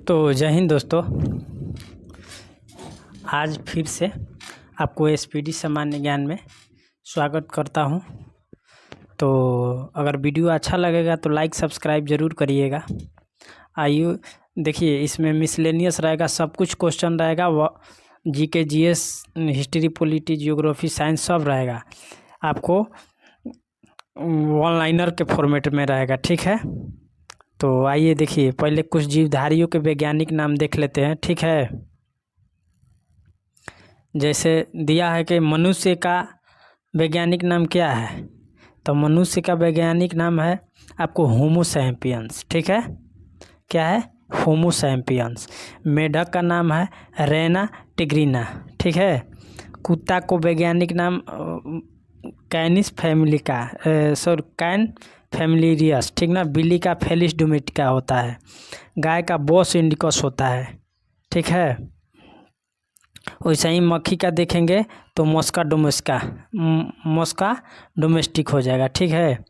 तो जय हिंद दोस्तों। आज फिर से आपको एसपीडी सामान्य ज्ञान में स्वागत करता हूं। तो अगर वीडियो अच्छा लगेगा तो लाइक सब्सक्राइब ज़रूर करिएगा। आइए देखिए, इसमें मिसलेनियस रहेगा, सब कुछ क्वेश्चन रहेगा, GK GS history polity geography science सब रहेगा। आपको वन लाइनर के फॉर्मेट में रहेगा, ठीक है। तो आइए देखिए, पहले कुछ जीवधारियों के वैज्ञानिक नाम देख लेते हैं, ठीक है। जैसे दिया है कि मनुष्य का वैज्ञानिक नाम क्या है, तो मनुष्य का वैज्ञानिक नाम है आपको होमो सैपियंस, ठीक है। क्या है? Homo sapiens. मेढक का नाम है रेना टिग्रिना, ठीक है। कुत्ता को वैज्ञानिक नाम कैनिस फैमिली का कैन फैमिलियस, ठीक ना। बिल्ली का फेलिस डोमेस्टिका होता है। गाय का बॉस इंडिकस होता है, ठीक है। वैसे ही मक्खी का देखेंगे तो मस्का डोमेस्टिक हो जाएगा, ठीक है।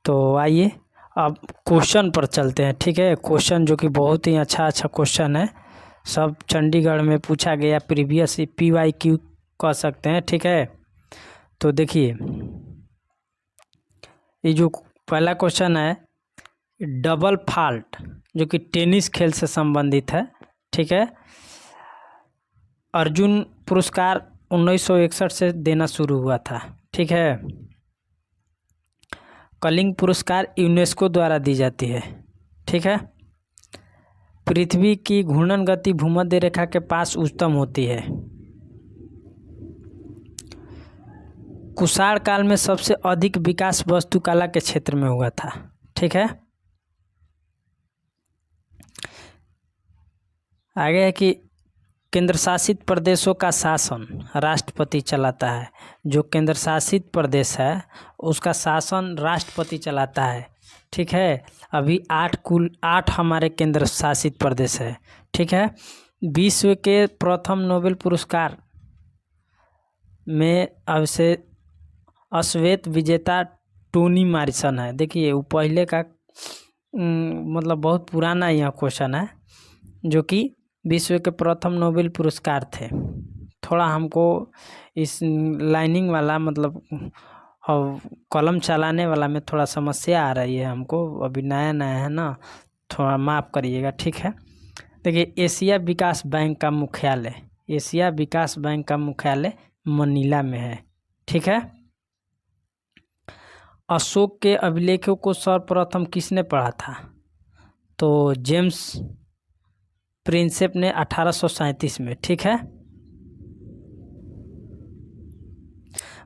तो आइए अब क्वेश्चन पर चलते हैं, ठीक है। क्वेश्चन जो कि बहुत ही अच्छा क्वेश्चन है, सब चंडीगढ़ में पूछा गया, प्रीवियस PYQ कह सकते हैं, ठीक है। तो देखिए, ये जो पहला क्वेश्चन है, डबल फॉल्ट जो कि टेनिस खेल से संबंधित है, ठीक है। अर्जुन पुरस्कार 1961 से देना शुरू हुआ था, ठीक है। कलिंग पुरस्कार यूनेस्को द्वारा दी जाती है, ठीक है। पृथ्वी की घूर्णन गति भूमध्य रेखा के पास उच्चतम होती है। कुषाण काल में सबसे अधिक विकास वास्तुकला के क्षेत्र में हुआ था, ठीक है। आगे है कि केंद्र शासित प्रदेशों का शासन राष्ट्रपति चलाता है। जो केंद्र शासित प्रदेश है उसका शासन राष्ट्रपति चलाता है, ठीक है। अभी कुल आठ हमारे केंद्र शासित प्रदेश है, ठीक है। विश्व के प्रथम नोबेल पुरस्कार में अब से अश्वेत विजेता टोनी मॉरिसन है। देखिए, वो पहले का मतलब बहुत पुराना यह क्वेश्चन है, जो कि विश्व के प्रथम नोबेल पुरस्कार थे। थोड़ा हमको इस लाइनिंग वाला मतलब कलम चलाने वाला में थोड़ा समस्या आ रही है हमको, अभी नया नया है ना, थोड़ा माफ़ करिएगा, ठीक है। देखिए, एशिया विकास बैंक का मुख्यालय मनीला में है, ठीक है। अशोक के अभिलेखों को सर्वप्रथम किसने पढ़ा था? तो जेम्स प्रिंसेप ने 1837 में, ठीक है।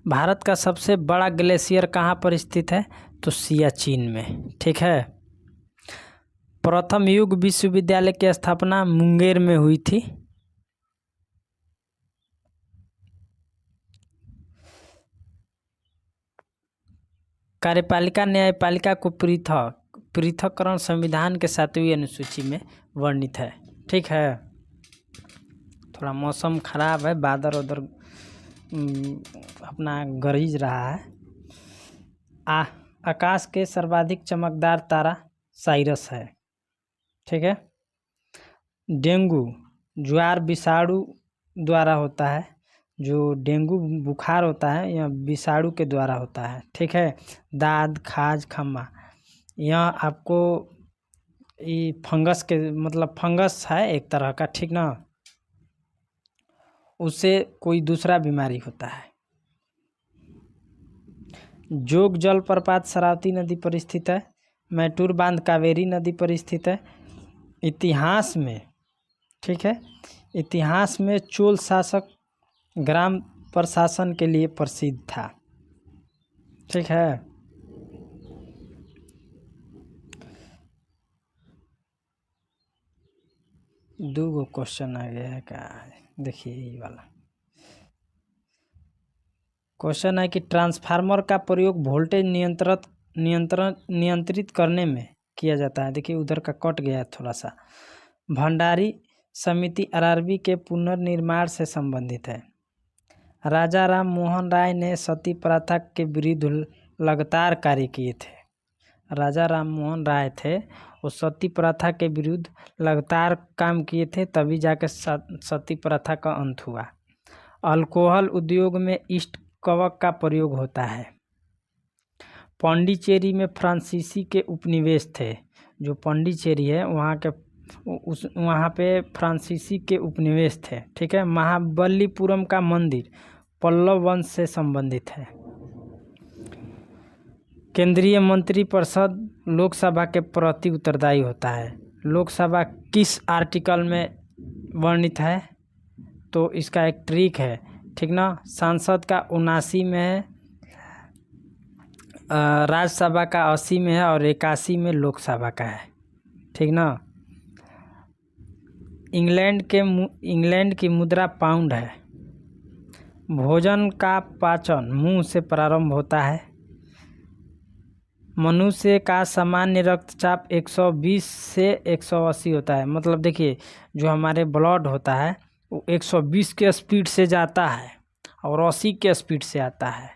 भारत का सबसे बड़ा ग्लेशियर कहाँ पर स्थित है? तो सियाचिन में, ठीक है। प्रथम युग विश्वविद्यालय की स्थापना मुंगेर में हुई थी। कार्यपालिका न्यायपालिका को पृथक्करण संविधान के 7वीं अनुसूची में वर्णित है, ठीक है। थोड़ा मौसम खराब है, बादल उधर अपना गरज रहा है। आकाश के सर्वाधिक चमकदार तारा साइरस है, ठीक है। डेंगू ज्वार विषाणु द्वारा होता है। जो डेंगू बुखार होता है यह विषाणु के द्वारा होता है, ठीक है। दाद खाज खम्मा, यह आपको ये फंगस के मतलब फंगस है एक तरह का, ठीक ना, उससे कोई दूसरा बीमारी होता है। जोग जलप्रपात शरावती नदी पर स्थित है। मैटूर बांध कावेरी नदी पर स्थित है। इतिहास में, ठीक है, इतिहास में चोल शासक ग्राम प्रशासन के लिए प्रसिद्ध था, ठीक है। दो क्वेश्चन आ गया है, क्या है देखिए, ये वाला क्वेश्चन है कि ट्रांसफार्मर का प्रयोग वोल्टेज नियंत्रित करने में किया जाता है। देखिए, उधर का कट गया है थोड़ा सा। भंडारी समिति RRB के पुनर्निर्माण से संबंधित है। राजा राम मोहन राय ने सती प्रथा के विरुद्ध लगातार कार्य किए थे। राजा राम मोहन राय थे, वो सती प्रथा के विरुद्ध लगातार काम किए थे, तभी जाके सती प्रथा का अंत हुआ। अल्कोहल उद्योग में ईस्ट कवक का प्रयोग होता है। पौंडीचेरी में फ्रांसीसी के उपनिवेश थे। जो पौंडीचेरी है वहाँ पे फ्रांसीसी के उपनिवेश थे। ठीक है। महाबलीपुरम का मंदिर पल्लव वंश से संबंधित है। केंद्रीय मंत्रिपरिषद लोकसभा के प्रति उत्तरदायी होता है। लोकसभा किस आर्टिकल में वर्णित है? तो इसका एक ट्रिक है, ठीक ना। सांसद का 79 में है, राज्यसभा का 80 में है और 81 में लोकसभा का है, ठीक ना। इंग्लैंड की मुद्रा पाउंड है। भोजन का पाचन मुंह से प्रारंभ होता है। मनुष्य का सामान्य रक्तचाप 120 से 180 होता है। मतलब देखिए, जो हमारे ब्लड होता है वो 120 के स्पीड से जाता है और 80 के स्पीड से आता है।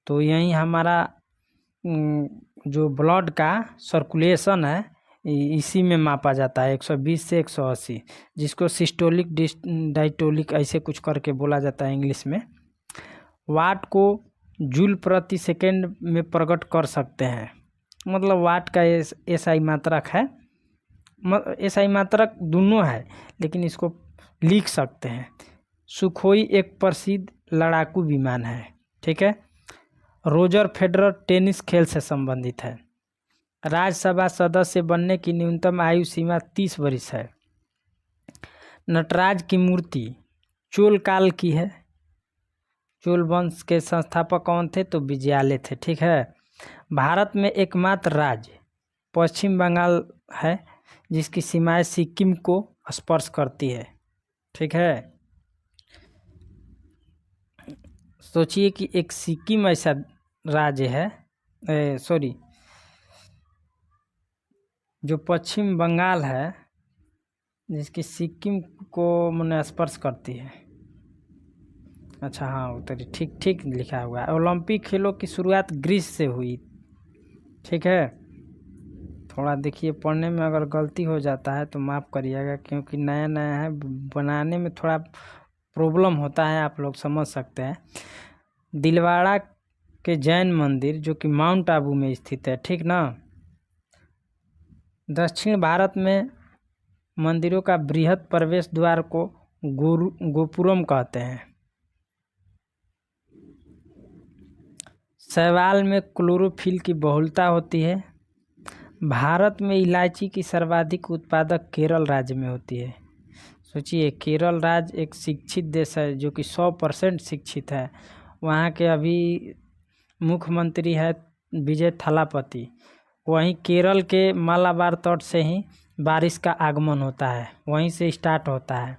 तो यही हमारा जो ब्लड का सर्कुलेशन है इसी में मापा जाता है, 120 से 180, जिसको सिस्टोलिक डायटोलिक ऐसे कुछ करके बोला जाता है इंग्लिश में। वाट को जूल प्रति सेकेंड में प्रकट कर सकते हैं। मतलब वाट का एसआई मात्रक है, एसआई मात्रक दोनों है, लेकिन इसको लिख सकते हैं। सुखोई एक प्रसिद्ध लड़ाकू विमान है, ठीक है। रोजर फेडरर टेनिस खेल से संबंधित है। राज्यसभा सदस्य बनने की न्यूनतम आयु सीमा 30 वर्ष है। नटराज की मूर्ति चोल काल की है। चोल वंश के संस्थापक कौन थे? तो विजयालय थे, ठीक है। भारत में एकमात्र राज्य पश्चिम बंगाल है जिसकी सीमाएं सिक्किम को स्पर्श करती है, ठीक है। सोचिए कि एक सिक्किम ऐसा राज्य है, जो पश्चिम बंगाल है जिसकी सिक्किम को मैंने स्पर्श करती है। अच्छा हाँ, उत्तरी, ठीक लिखा हुआ है। ओलंपिक खेलों की शुरुआत ग्रीस से हुई, ठीक है। थोड़ा देखिए, पढ़ने में अगर गलती हो जाता है तो माफ़ करिएगा, क्योंकि नया नया है, बनाने में थोड़ा प्रॉब्लम होता है, आप लोग समझ सकते हैं। दिलवाड़ा के जैन मंदिर जो कि माउंट आबू में स्थित है, ठीक ना। दक्षिण भारत में मंदिरों का बृहद प्रवेश द्वार को गोपुरम कहते हैं। शैवाल में क्लोरोफिल की बहुलता होती है। भारत में इलायची की सर्वाधिक उत्पादक केरल राज्य में होती है। सोचिए, केरल राज्य एक शिक्षित देश है जो कि 100% शिक्षित है। वहाँ के अभी मुख्यमंत्री है विजय थालापति। वहीं केरल के मालाबार तट से ही बारिश का आगमन होता है, वहीं से स्टार्ट होता है,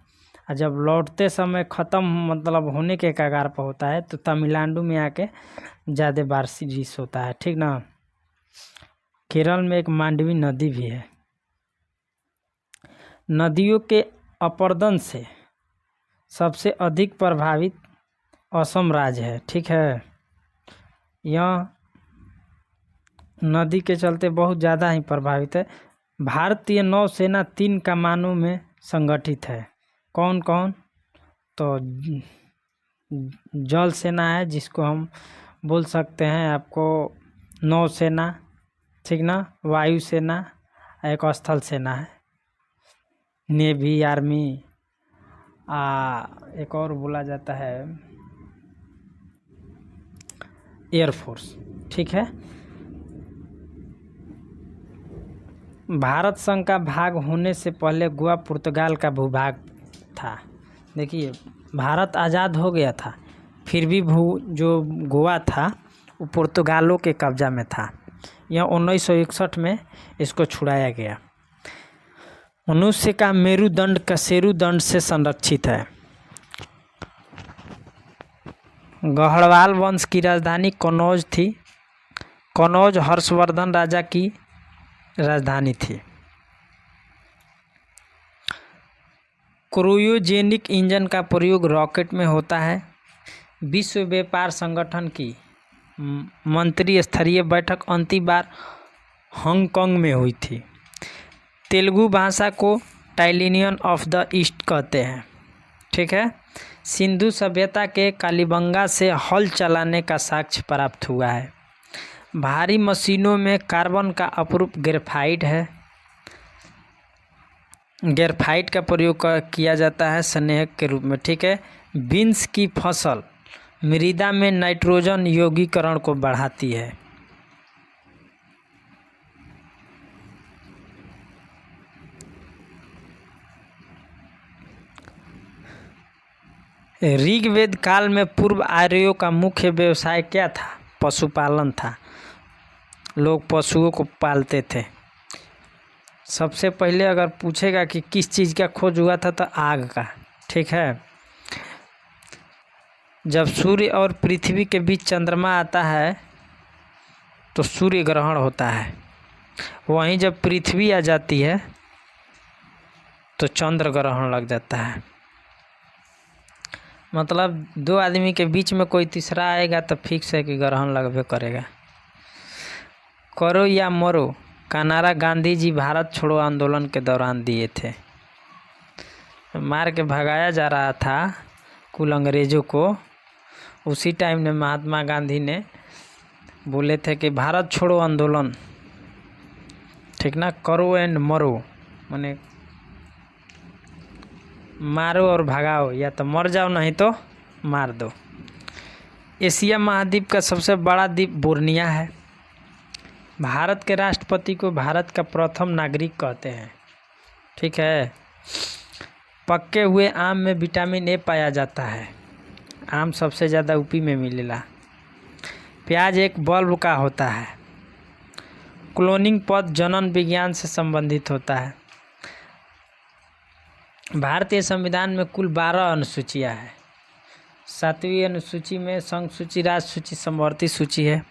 और जब लौटते समय ख़त्म मतलब होने के कगार पर होता है तो तमिलनाडु में आके ज़्यादा बारिश होता है, ठीक ना। केरल में एक मांडवी नदी भी है। नदियों के अपरदन से सबसे अधिक प्रभावित असम राज्य है, ठीक है। यह नदी के चलते बहुत ज़्यादा ही प्रभावित है। भारतीय नौसेना 3 कमानों में संगठित है। कौन कौन? तो जल सेना है, जिसको हम बोल सकते हैं आपको नौसेना, ठीक ना। वायुसेना, एक स्थल सेना है, नेवी, आर्मी, एक और बोला जाता है एयरफोर्स, ठीक है। भारत संघ का भाग होने से पहले गोवा पुर्तगाल का भूभाग था। देखिए, भारत आज़ाद हो गया था, फिर भी जो गोवा था वो पुर्तगालों के कब्जा में था। यह 1961 में इसको छुड़ाया गया। मनुष्य का मेरुदंड कशेरुदंड से संरक्षित है। गढ़वाल वंश की राजधानी कनौज थी। कनौज हर्षवर्धन राजा की राजधानी थी। क्रायोजेनिक इंजन का प्रयोग रॉकेट में होता है। विश्व व्यापार संगठन की मंत्री स्तरीय बैठक अंतिम बार हांगकांग में हुई थी। तेलुगु भाषा को टाइलिनियन ऑफ द ईस्ट कहते हैं। ठीक है। सिंधु सभ्यता के कालीबंगा से हल चलाने का साक्ष्य प्राप्त हुआ है। भारी मशीनों में कार्बन का अपरूप ग्रेफाइट है। ग्रेफाइट का प्रयोग किया जाता है स्नेहक के रूप में। ठीक है। बीन्स की फसल मृदा में नाइट्रोजन यौगीकरण को बढ़ाती है। ऋग्वेद काल में पूर्व आर्यों का मुख्य व्यवसाय क्या था? पशुपालन था। लोग पशुओं को पालते थे। सबसे पहले अगर पूछेगा कि किस चीज़ का खोज हुआ था तो आग का। ठीक है। जब सूर्य और पृथ्वी के बीच चंद्रमा आता है तो सूर्य ग्रहण होता है। वहीं जब पृथ्वी आ जाती है तो चंद्र ग्रहण लग जाता है। मतलब दो आदमी के बीच में कोई तीसरा आएगा तो फिक्स है कि ग्रहण लगबे करेगा। करो या मरो का नारा गांधी जी भारत छोड़ो आंदोलन के दौरान दिए थे। मार के भगाया जा रहा था कुल अंग्रेज़ों को, उसी टाइम में महात्मा गांधी ने बोले थे कि भारत छोड़ो आंदोलन। ठीक ना। करो एंड मरो माने मारो और भगाओ, या तो मर जाओ नहीं तो मार दो। एशिया महाद्वीप का सबसे बड़ा द्वीप बोर्निया है। भारत के राष्ट्रपति को भारत का प्रथम नागरिक कहते हैं। ठीक है। पके हुए आम में विटामिन ए पाया जाता है। आम सबसे ज़्यादा यूपी में मिलेला। प्याज एक बल्ब का होता है। क्लोनिंग पद जनन विज्ञान से संबंधित होता है। भारतीय संविधान में कुल 12 अनुसूचियाँ हैं। 7वीं अनुसूची में संघ सूची, राज्य सूची, समवर्ती सूची है।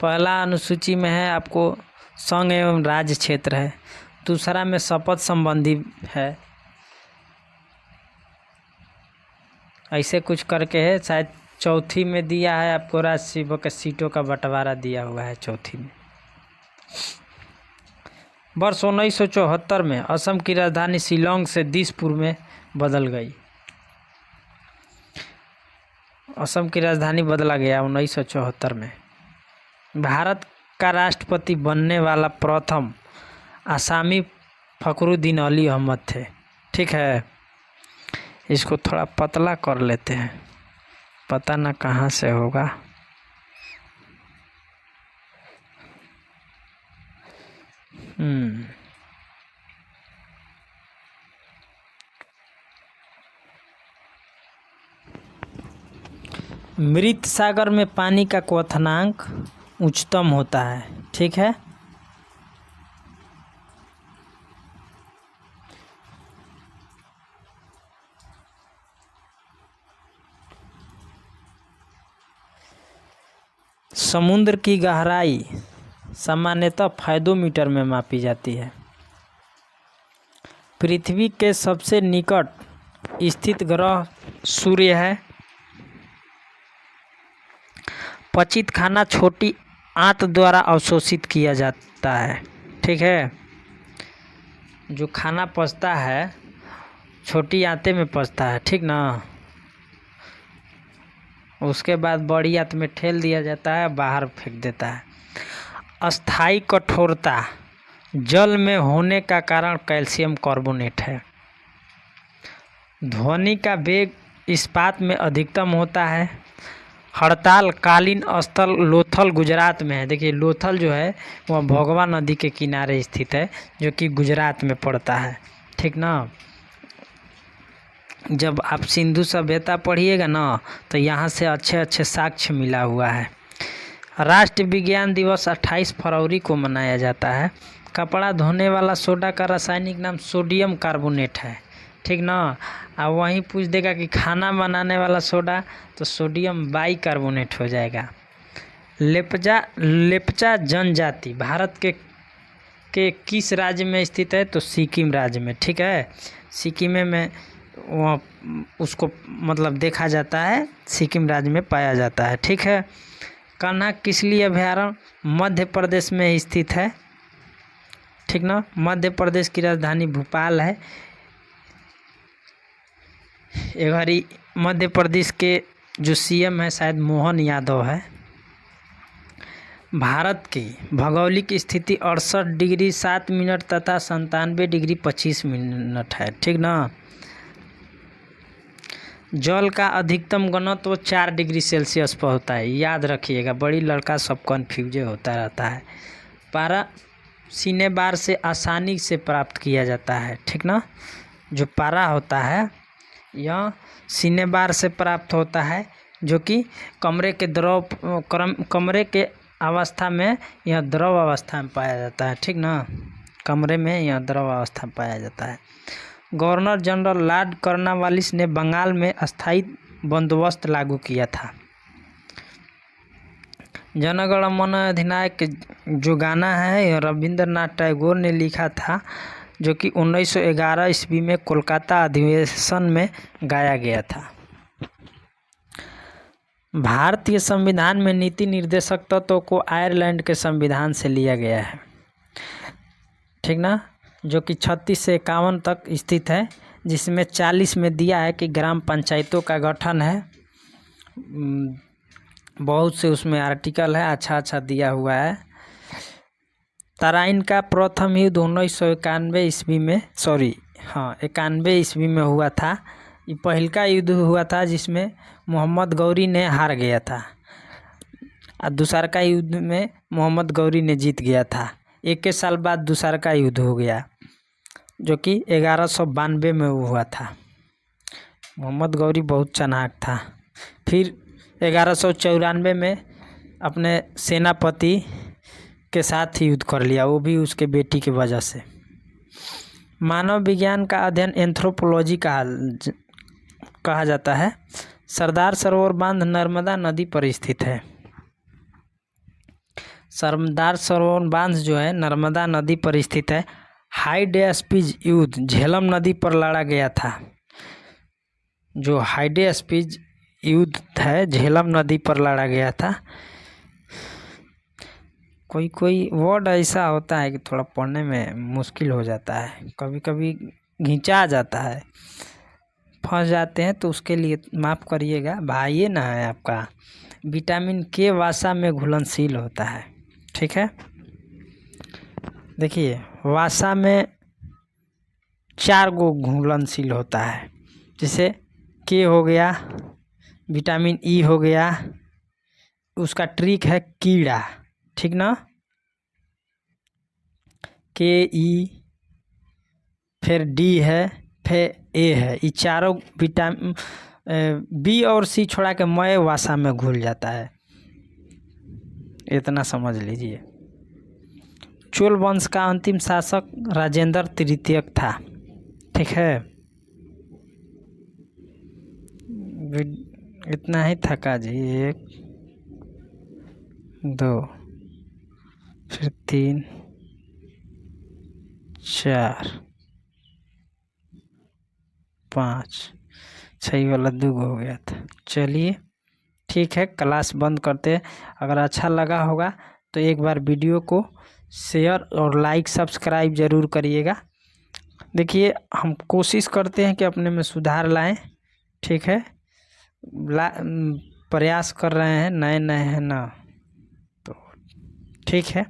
पहला अनुसूची में है आपको संघ एवं राज्य क्षेत्र है। दूसरा में शपथ संबंधी है। ऐसे कुछ करके है। शायद चौथी में दिया है आपको राज्यसभा के सीटों का बंटवारा दिया हुआ है चौथी में। वर्ष 1974 में असम की राजधानी शिलोंग से दिसपुर में बदल गई। असम की राजधानी बदला गया 1974 में। भारत का राष्ट्रपति बनने वाला प्रथम आसामी फखरुद्दीन अली अहमद थे। ठीक है। इसको थोड़ा पतला कर लेते हैं, पता ना कहाँ से होगा। मृत सागर में पानी का क्वथनांक उच्चतम होता है। ठीक है। समुद्र की गहराई सामान्यतः फायदोमीटर में मापी जाती है। पृथ्वी के सबसे निकट स्थित ग्रह सूर्य है। पचित खाना छोटी आंत द्वारा अवशोषित किया जाता है। ठीक है। जो खाना पचता है छोटी आंतें में पचता है। ठीक ना। उसके बाद बड़ी आंत में ठेल दिया जाता है, बाहर फेंक देता है। अस्थायी कठोरता जल में होने का कारण कैल्शियम कार्बोनेट है। ध्वनि का वेग इस्पात में अधिकतम होता है। हड़ताल कालीन स्थल लोथल गुजरात में है। देखिए लोथल जो है वह भोगवा नदी के किनारे स्थित है, जो कि गुजरात में पड़ता है। ठीक ना। जब आप सिंधु सभ्यता पढ़िएगा ना तो यहाँ से अच्छे अच्छे साक्ष्य मिला हुआ है। राष्ट्रीय विज्ञान दिवस 28 फरवरी को मनाया जाता है। कपड़ा धोने वाला सोडा का रासायनिक नाम सोडियम कार्बोनेट है। ठीक ना। अब वहीं पूछ देगा कि खाना बनाने वाला सोडा तो सोडियम बाई कार्बोनेट हो जाएगा। लेप्चा जनजाति भारत के किस राज्य में स्थित है? तो सिक्किम राज्य में। ठीक है। सिक्किम में वह उसको मतलब देखा जाता है, सिक्किम राज्य में पाया जाता है। ठीक है। कान्हा किसली अभयारण्य मध्य प्रदेश में स्थित है। ठीक ना। मध्य प्रदेश की राजधानी भोपाल है। एक बारी मध्य प्रदेश के जो सीएम है शायद मोहन यादव है। भारत की भौगोलिक स्थिति 68 डिग्री 7 मिनट तथा 97 डिग्री 25 मिनट है, ठीक ना। जल का अधिकतम घनत्व 4 डिग्री सेल्सियस पर होता है, याद रखिएगा, बड़ी लड़का सब कन्फ्यूज होता रहता है। पारा सीने बार से आसानी से प्राप्त किया जाता है, ठीक ना। जो पारा होता है यह सीने बार से प्राप्त होता है, जो कि कमरे के अवस्था में यह द्रव अवस्था में पाया जाता है, ठीक ना। कमरे में यह द्रव अवस्था में पाया जाता है। गवर्नर जनरल लॉर्ड कॉर्नवालिस ने बंगाल में अस्थायी बंदोबस्त लागू किया था। जन गण मन अधिनायक जो गाना है यह रविंद्रनाथ टैगोर ने लिखा था, जो कि 1911 ईस्वी में कोलकाता अधिवेशन में गाया गया था। भारतीय संविधान में नीति निर्देशक तत्वों को आयरलैंड के संविधान से लिया गया है, ठीक ना, जो कि 36 से 51 तक स्थित है, जिसमें 40 में दिया है कि ग्राम पंचायतों का गठन है। बहुत से उसमें आर्टिकल है, अच्छा दिया हुआ है। तराइन का प्रथम युद्ध 1991 ईस्वी में 91 ईस्वी में हुआ था। ये पहल का युद्ध हुआ था जिसमें मोहम्मद गौरी ने हार गया था, और दूसरा का युद्ध में मोहम्मद गौरी ने जीत गया था। एक के साल बाद दूसरा का युद्ध हो गया, जो कि 1192 में हुआ था। मोहम्मद गौरी बहुत चालाक था। फिर 1194 में अपने सेनापति के साथ ही युद्ध कर लिया, वो भी उसके बेटी की वजह से। मानव विज्ञान का अध्ययन एंथ्रोपोलॉजी कहा जाता है। सरदार सरोवर बांध नर्मदा नदी पर स्थित है। सरदार सरोवर बांध जो है नर्मदा नदी पर स्थित है। हाइडेस्पिज युद्ध झेलम नदी पर लड़ा गया था। जो हाइडेस्पिज युद्ध है झेलम नदी पर लड़ा गया था। कोई वर्ड ऐसा होता है कि थोड़ा पढ़ने में मुश्किल हो जाता है, कभी कभी घिंचा जाता है, फंस जाते हैं, तो उसके लिए माफ़ करिएगा। भाई ये ना है आपका विटामिन के वसा में घुलनशील होता है, ठीक है। देखिए वसा में 4 गो घुलनशील होता है, जैसे के हो गया, विटामिन ई हो गया, उसका ट्रिक है कीड़ा, ठीक ना, के ई, फिर डी है, फिर ए है। ये चारों विटामिन बी और सी छोड़ा के मय वसा में घुल जाता है, इतना समझ लीजिए। चोल वंश का अंतिम शासक राजेंद्र तृतीय था, ठीक है। इतना ही था का जी, 1 2 फिर 3 4 5 6 वाला 2 हो गया था। चलिए ठीक है, क्लास बंद करते हैं। अगर अच्छा लगा होगा तो एक बार वीडियो को शेयर और लाइक सब्सक्राइब ज़रूर करिएगा। देखिए हम कोशिश करते हैं कि अपने में सुधार लाएं, ठीक है। प्रयास कर रहे हैं, नए हैं ना, तो ठीक है।